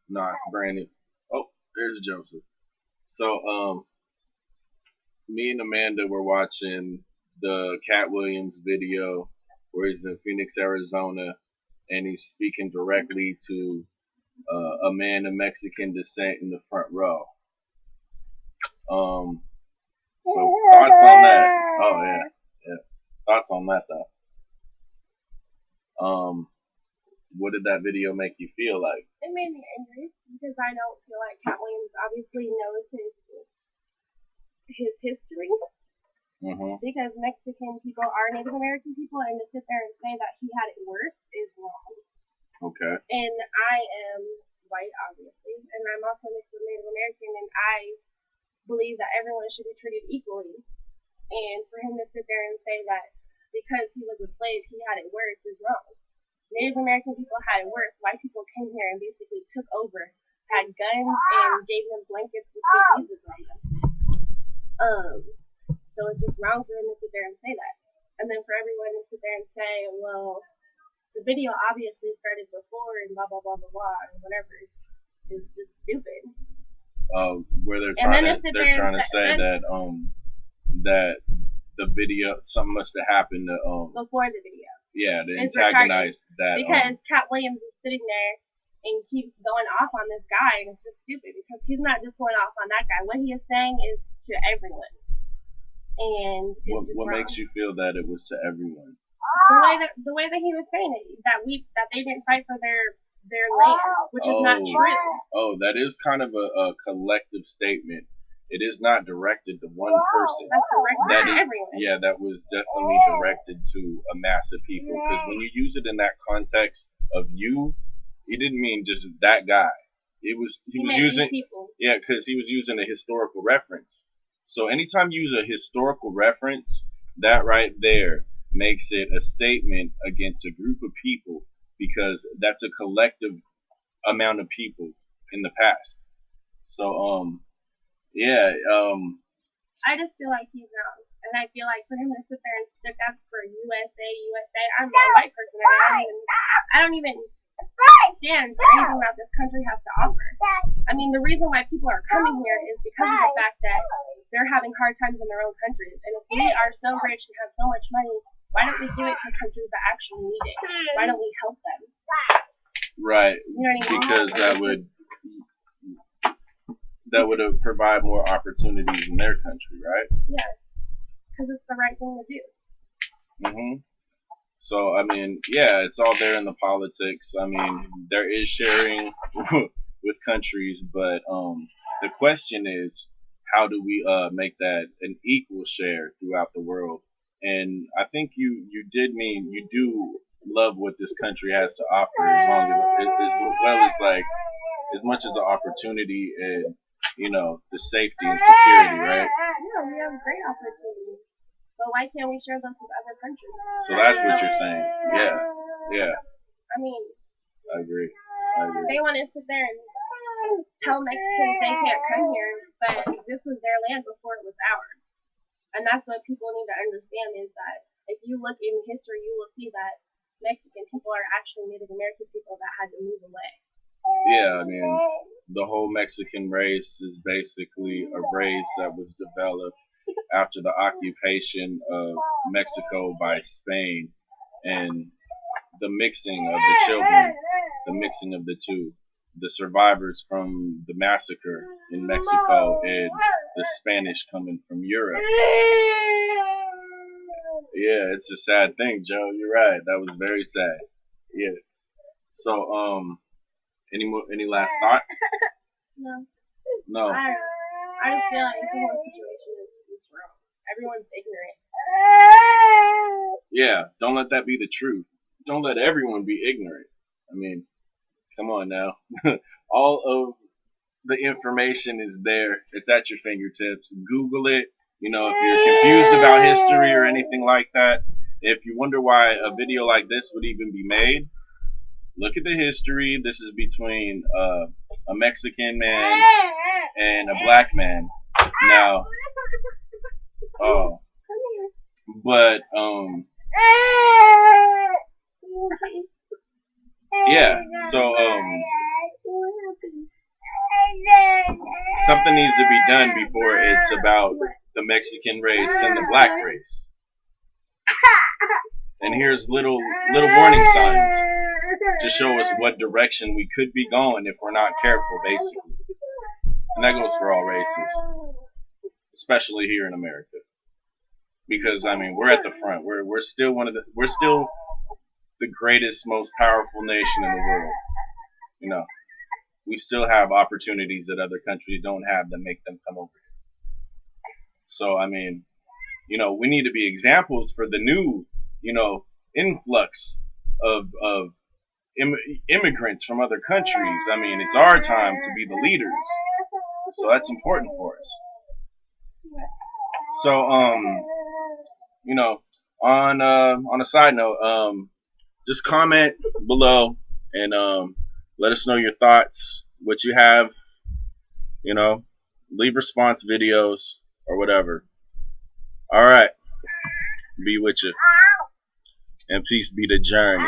Nah, Brandon. Oh, there's Joseph. So, me and Amanda were watching the Cat Williams video where he's in Phoenix, Arizona, and he's speaking directly to a man of Mexican descent in the front row. Um, so thoughts on that? Oh yeah. Thoughts on that though? What did that video make you feel like? It made me angry because I don't feel like Katt Williams obviously knows his history. Mm-hmm. Because Mexican people are Native American people, and to sit there and say that he had it worse is wrong. Okay. And I am white, obviously, and I'm also mixed with Native American, and I believe that everyone should be treated equally. And for him to sit there and say that because he was a slave, he had it worse is wrong. Native American people had it worse. White people came here and basically took over, had guns, and gave them blankets with diseases on them. So it's just wrong for him to sit there and say that. And then for everyone to sit there and say, well, the video obviously started before and blah, blah, blah, blah, blah, or whatever, is just stupid. Where they're trying to say that that the video, something must have happened to before the video. Yeah, to antagonize that. Because Katt Williams is sitting there and keeps going off on this guy, and it's just stupid because he's not just going off on that guy. What he is saying is to everyone. And what makes you feel that it was to everyone? The way that he was saying it, that they didn't fight for their land, which is not true. Oh, that is kind of a collective statement. It is not directed to one person. That's directed to everyone. Yeah, that was definitely directed to a mass of people. Because when you use it in that context of you, he didn't mean just that guy. He was using people. Yeah, because he was using a historical reference. So anytime you use a historical reference, that right there makes it a statement against a group of people because that's a collective amount of people in the past. So I just feel like he's wrong, and I feel like for him to sit there and stick up for USA, I'm a white person, and I don't even stand for anything that this country has to offer. I mean, the reason why people are coming here is because of the fact that they're having hard times in their own countries. And if we are so rich and have so much money, why don't we give it to countries that actually need it? Why don't we help them? Right. You know what I mean? Because that would provide more opportunities in their country, right? Yeah. Because it's the right thing to do. Mhm. So, I mean, yeah, it's all there in the politics. I mean, there is sharing with countries, but the question is, how do we make that an equal share throughout the world? And I think you do love what this country has to offer, as much as the opportunity and the safety and security, right? Yeah, we have great opportunities. But why can't we share those with other countries? So that's what you're saying. Yeah. I mean, I agree. They want to sit there and tell Mexicans they can't come here, but this was their land before it was ours. And that's what people need to understand is that if you look in history, you will see that Mexican people are actually Native American people that had to move away. Yeah, I mean, the whole Mexican race is basically a race that was developed after the occupation of Mexico by Spain and the mixing of the children, the mixing of the two, the survivors from the massacre in Mexico and the Spanish coming from Europe. Yeah, it's a sad thing, Joe. You're right. That was very sad. Yeah. So, any last thoughts? No. I just feel like the whole situation is wrong. Everyone's ignorant. Yeah, don't let that be the truth. Don't let everyone be ignorant. I mean, come on now. All of the information is there. It's at your fingertips. Google it. If you're confused about history or anything like that, if you wonder why a video like this would even be made, look at the history. This is between a Mexican man and a black man. Now, but yeah, So something needs to be done before it's about the Mexican race and the black race. And here's little warning signs to show us what direction we could be going if we're not careful, basically. And that goes for all races, especially here in America. Because I mean, we're at the front. We're still the greatest, most powerful nation in the world. You know, we still have opportunities that other countries don't have that make them come over here. So I mean, you know, we need to be examples for the new, you know, influx of immigrants from other countries. I mean, it's our time to be the leaders. So that's important for us. So you know, on a side note, just comment below and let us know your thoughts, what you have, you know, leave response videos or whatever. All right, be with you, and peace be the journey.